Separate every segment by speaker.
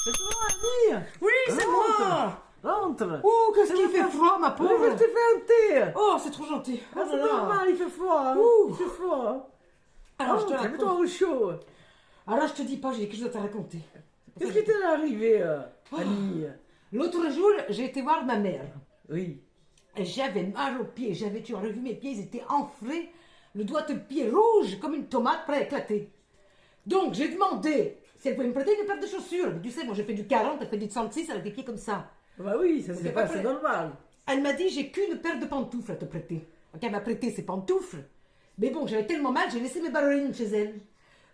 Speaker 1: C'est toi, Annie?
Speaker 2: Oui, c'est moi.
Speaker 1: Rentre.
Speaker 2: Oh, qu'est-ce qu'il fait froid, ma
Speaker 1: Oui,
Speaker 2: pauvre.
Speaker 1: je t'ai fait un thé.
Speaker 2: Oh, c'est trop gentil.
Speaker 1: Ah,
Speaker 2: Oh
Speaker 1: c'est
Speaker 2: là là.
Speaker 1: normal, il fait froid. Hein.
Speaker 2: Ouh.
Speaker 1: Il fait froid.
Speaker 2: Alors, je te
Speaker 1: Mets-toi
Speaker 2: raconte.
Speaker 1: au chaud.
Speaker 2: Alors, je te dis pas, j'ai quelque chose à te raconter.
Speaker 1: Qu'est-ce qui t'est arrivé, Annie?
Speaker 2: L'autre jour, j'ai été voir ma mère.
Speaker 1: Oui.
Speaker 2: J'avais mal aux pieds. Tu aurais vu mes pieds, ils étaient enflés. Le doigt de pied rouge comme une tomate prêt à éclater. Donc, j'ai demandé si elle pouvait me prêter une paire de chaussures. Mais tu sais, moi, j'ai fait du 40, elle fait du 36 avec des pieds comme ça.
Speaker 1: Bah oui, ça
Speaker 2: C'est
Speaker 1: c'est
Speaker 2: pas
Speaker 1: pas,
Speaker 2: vrai.
Speaker 1: c'est normal.
Speaker 2: Elle m'a dit, j'ai qu'une paire de pantoufles à te prêter. Donc, elle m'a prêté ses pantoufles. Mais bon, j'avais tellement mal, j'ai laissé mes ballerines chez elle.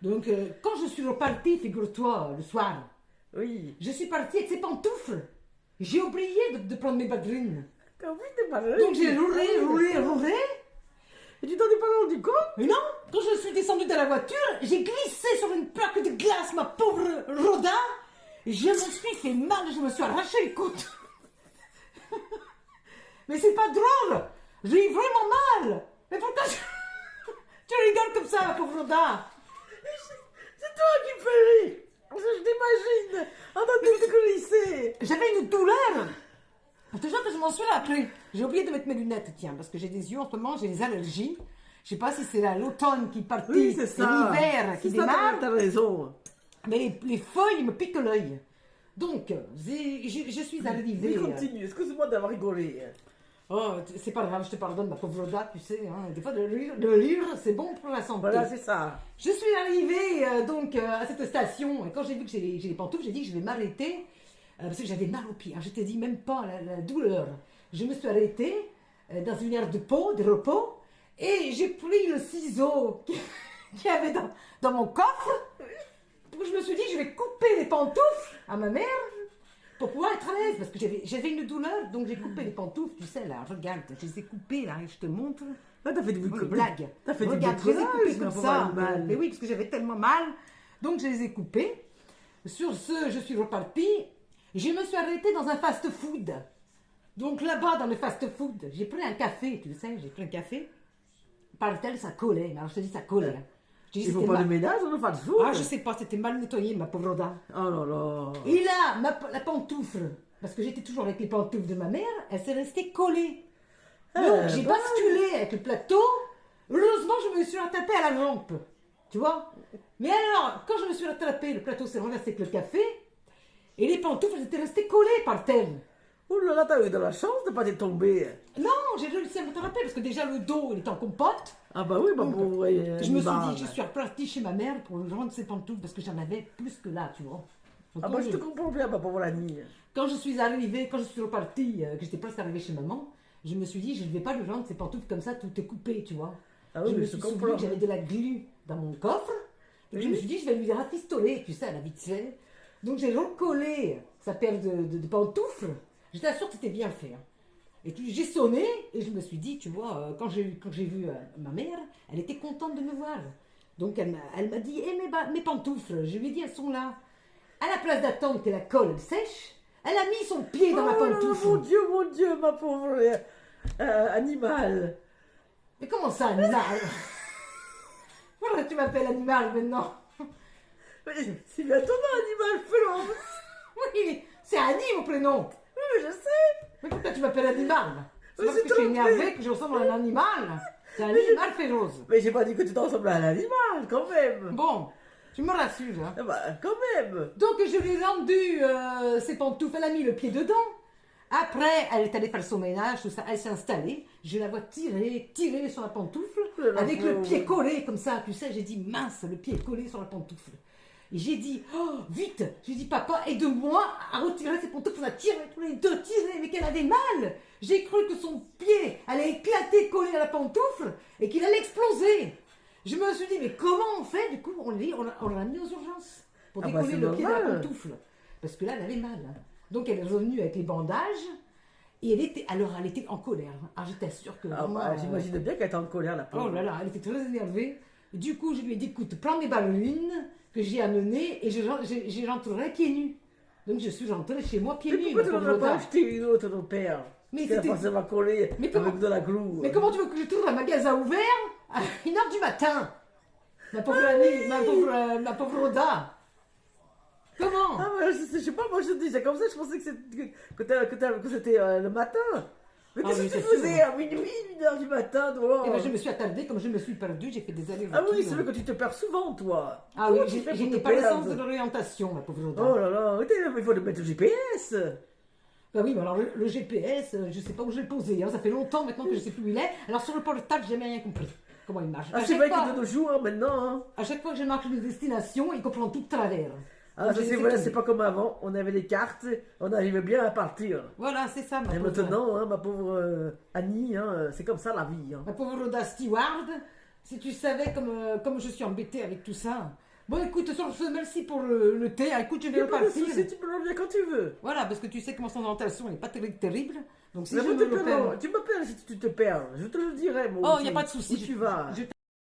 Speaker 2: Donc, quand je suis repartie, figure-toi, le soir,
Speaker 1: Oui.
Speaker 2: je suis partie avec ses pantoufles. J'ai oublié de prendre mes ballerines.
Speaker 1: T'as envie de parler?
Speaker 2: Donc, j'ai roulé.
Speaker 1: Et tu t'en es pas rendu compte?
Speaker 2: Mais non, quand je suis descendue de la voiture, j'ai glissé sur une plaque de glace, ma pauvre Rhoda. Je me suis fait mal, je me suis arraché les côtes. Mais c'est pas drôle. J'ai eu vraiment mal. Mais pourquoi tu rigoles comme ça, ma pauvre Rhoda?
Speaker 1: C'est toi qui me fais rire. Je t'imagine en train de te glisser.
Speaker 2: J'avais une douleur. Je te jure que je m'en suis rappelé. J'ai oublié de mettre mes lunettes, tiens, parce que j'ai des yeux en ce moment, j'ai des allergies. Je sais pas si c'est l'automne qui partit,
Speaker 1: Oui, c'est ça.
Speaker 2: l'hiver qui
Speaker 1: C'est ça,
Speaker 2: démarre.
Speaker 1: t'as raison.
Speaker 2: Mais les feuilles me piquent l'œil. Donc, je suis arrivée.
Speaker 1: Oui, continue. Excuse-moi d'avoir rigolé.
Speaker 2: Oh, c'est pas grave, je te pardonne, ma pauvre Rhoda, tu sais. Hein, des fois, de lire, c'est bon pour la santé.
Speaker 1: Voilà, c'est ça.
Speaker 2: Je suis arrivée à cette station. Et quand j'ai vu que j'ai les pantoufles, j'ai dit que je vais m'arrêter. Parce que j'avais mal aux pieds. Hein, je te dis même pas la douleur. Je me suis arrêtée dans une aire de repos. Et j'ai pris le ciseau qu'il y avait dans mon coffre. Je me suis dit, je vais couper les pantoufles à ma mère pour pouvoir être à l'aise. Parce que j'avais une douleur, donc j'ai coupé les pantoufles. Tu sais, là, regarde, je les ai coupées, là, et je te montre.
Speaker 1: Là, t'as fait du
Speaker 2: Une blague.
Speaker 1: T'as fait
Speaker 2: Regarde,
Speaker 1: du
Speaker 2: je les ai coupées
Speaker 1: bricolage,
Speaker 2: comme
Speaker 1: ma pauvre
Speaker 2: ça.
Speaker 1: animale.
Speaker 2: Mais oui, parce que j'avais tellement mal. Donc, je les ai coupées. Sur ce, je suis repartie. Je me suis arrêtée dans un fast-food. Donc, là-bas, dans le fast-food, j'ai pris un café, tu sais, j'ai pris un café. Par tel, ça collait. Alors, je te dis, ça collait. Je te dis,
Speaker 1: Il faut
Speaker 2: c'était
Speaker 1: pas de
Speaker 2: mal.
Speaker 1: ménage, on ne fait pas de foot.
Speaker 2: Ah, je sais pas, c'était mal nettoyé, ma pauvre Rhoda.
Speaker 1: Oh là là.
Speaker 2: Et là, la pantoufle, parce que j'étais toujours avec les pantoufles de ma mère, elle s'est restée collée. Donc, j'ai
Speaker 1: bah
Speaker 2: basculé avec le plateau. Heureusement, je me suis rattrapée à la rampe. Tu vois? Mais alors, quand je me suis rattrapée, le plateau s'est renversé avec le café. Et les pantoufles, elles étaient restées collées par terre.
Speaker 1: Oh là là, t'as eu de la chance de pas t'être tombé.
Speaker 2: Non, j'ai réussi à me rattraper parce que déjà le dos, il était en compote.
Speaker 1: Ah bah oui, bah
Speaker 2: Donc,
Speaker 1: pour
Speaker 2: je me suis dit, je suis repartie chez ma mère pour lui rendre ses pantoufles parce que j'en avais plus que là, tu vois. Donc,
Speaker 1: Ah bah je te comprends bien, ma pauvre Annie.
Speaker 2: quand je suis arrivée, quand je suis repartie, que j'étais presque arrivée chez maman, je me suis dit, je ne vais pas lui rendre ses pantoufles comme ça, tout est coupé, tu vois.
Speaker 1: Ah oui,
Speaker 2: je
Speaker 1: mais
Speaker 2: me
Speaker 1: je
Speaker 2: suis
Speaker 1: comprends.
Speaker 2: souvenu que j'avais de la glu dans mon coffre. Donc je me
Speaker 1: Oui.
Speaker 2: suis dit, je vais lui rafistoler, tu sais, à la vite fait. Donc j'ai recollé sa paire de pantoufles. J'étais sûre que c'était bien fait. Hein. Et puis j'ai sonné et je me suis dit, tu vois, quand j'ai vu ma mère, elle était contente de me voir. Donc elle m'a dit, mes pantoufles, je lui ai dit, elles sont là. À la place d'attendre que la colle sèche, elle a mis son pied dans ma
Speaker 1: Oh là là,
Speaker 2: pantoufle.
Speaker 1: mon Dieu, ma pauvre animal.
Speaker 2: Mais comment ça, animal? Pourquoi tu m'appelles animal maintenant?
Speaker 1: Mais c'est bien ton nom, animal, Florence.
Speaker 2: Oui, c'est Annie mon prénom.
Speaker 1: Oui, mais je sais.
Speaker 2: Mais pourquoi tu m'appelles animal? C'est
Speaker 1: Mais
Speaker 2: pas parce
Speaker 1: c'est
Speaker 2: que tu es
Speaker 1: trompé.
Speaker 2: énervé que je ressemble à un animal. C'est un animal féroce.
Speaker 1: Mais j'ai pas dit que tu t'en ressembles à un animal, quand même.
Speaker 2: Bon, tu me rassures. Hein.
Speaker 1: Ah bah, quand même.
Speaker 2: Donc je lui ai rendu ses pantoufles, elle a mis le pied dedans. Après, elle est allée faire son ménage, tout ça, elle s'est installée. Je la vois tirer sur la pantoufle,
Speaker 1: La
Speaker 2: avec le
Speaker 1: pauvre.
Speaker 2: pied collé comme ça. Tu sais, j'ai dit mince, le pied est collé sur la pantoufle. Et j'ai dit, oh, vite! J'ai dit, papa, aide-moi à retirer ses pantoufles. On a tiré tous les deux, mais qu'elle avait mal. J'ai cru que son pied allait éclater collé à la pantoufle et qu'il allait exploser. Je me suis dit, mais comment on fait? Du coup, on l'a mis aux urgences pour
Speaker 1: Ah bah,
Speaker 2: décoller
Speaker 1: c'est
Speaker 2: le pied de la
Speaker 1: normal.
Speaker 2: pantoufle. Parce que là, elle avait mal. Hein. Donc, elle est revenue avec les bandages. Et elle était en colère. Ah, j'étais sûre que
Speaker 1: Ah
Speaker 2: vraiment,
Speaker 1: bah, j'imagine bien qu'elle était en colère, la pauvre.
Speaker 2: oh là là, elle était très énervée. Du coup, je lui ai dit, écoute, prends mes ballerines que j'ai amenées et je rentrerai pieds nus. Donc, je suis rentrée chez moi pieds
Speaker 1: Mais
Speaker 2: nus.
Speaker 1: pourquoi
Speaker 2: ma
Speaker 1: tu n'en
Speaker 2: pauvre
Speaker 1: as pas
Speaker 2: Rhoda.
Speaker 1: acheté une autre, ton père?
Speaker 2: Mais
Speaker 1: Qu'elle a
Speaker 2: c'était-
Speaker 1: forcément collé
Speaker 2: Mais comment-
Speaker 1: avec de la glue.
Speaker 2: Mais comment tu veux que je trouve un magasin ouvert à 1h du matin? Ma pauvre Annie, ma pauvre Rhoda. Comment?
Speaker 1: Ah, ouais, je sais pas, moi je disais comme ça, je pensais que c'était le matin. Mais
Speaker 2: Ah
Speaker 1: qu'est-ce
Speaker 2: oui,
Speaker 1: que tu
Speaker 2: c'est sûr.
Speaker 1: faisais à minuit, 1h du matin, toi?
Speaker 2: Eh ben, je me suis attardée, comme je me suis perdue, j'ai fait des
Speaker 1: Ah
Speaker 2: allers-retours.
Speaker 1: oui, c'est vrai que tu te perds souvent, toi.
Speaker 2: Ah
Speaker 1: Comment
Speaker 2: oui,
Speaker 1: tu fais
Speaker 2: je
Speaker 1: pour
Speaker 2: n'ai
Speaker 1: te
Speaker 2: pas le sens
Speaker 1: perdre?
Speaker 2: de l'orientation, ma pauvre Oda.
Speaker 1: Oh là là, il faut le mettre au GPS.
Speaker 2: Bah oui, mais alors le GPS, je sais pas où je l'ai posé, hein. Ça fait longtemps maintenant que je sais plus où il est. Alors sur le portable, j'ai jamais rien compris. Comment il marche.
Speaker 1: Ah, c'est vrai que de nos jours, maintenant, hein.
Speaker 2: À chaque fois que je marque une destination, il comprend tout de travers.
Speaker 1: Ah, ça,
Speaker 2: Donc, je
Speaker 1: c'est
Speaker 2: laisse
Speaker 1: voilà,
Speaker 2: tomber.
Speaker 1: c'est pas comme avant, on avait les cartes, on arrivait bien à partir.
Speaker 2: Voilà, c'est ça, ma
Speaker 1: Et
Speaker 2: pauvre.
Speaker 1: maintenant, hein, ma pauvre Annie, hein, c'est comme ça la vie. Hein.
Speaker 2: Ma pauvre Rhoda Stewart, si tu savais comme je suis embêtée avec tout ça. Bon, écoute, sur ce, merci pour le thé. Ah, écoute, je
Speaker 1: Il
Speaker 2: vais
Speaker 1: n'y a pas de
Speaker 2: repartir.
Speaker 1: souci, tu peux revenir quand tu veux.
Speaker 2: Voilà, parce que tu sais que mon orientation n'est pas terrible. Donc si
Speaker 1: Mais
Speaker 2: je
Speaker 1: moi,
Speaker 2: me le perds...
Speaker 1: tu m'appelles si tu te perds, je te le dirai, moi.
Speaker 2: Oh,
Speaker 1: où
Speaker 2: il n'y a
Speaker 1: tu-
Speaker 2: pas de souci.
Speaker 1: Où tu vas.
Speaker 2: Je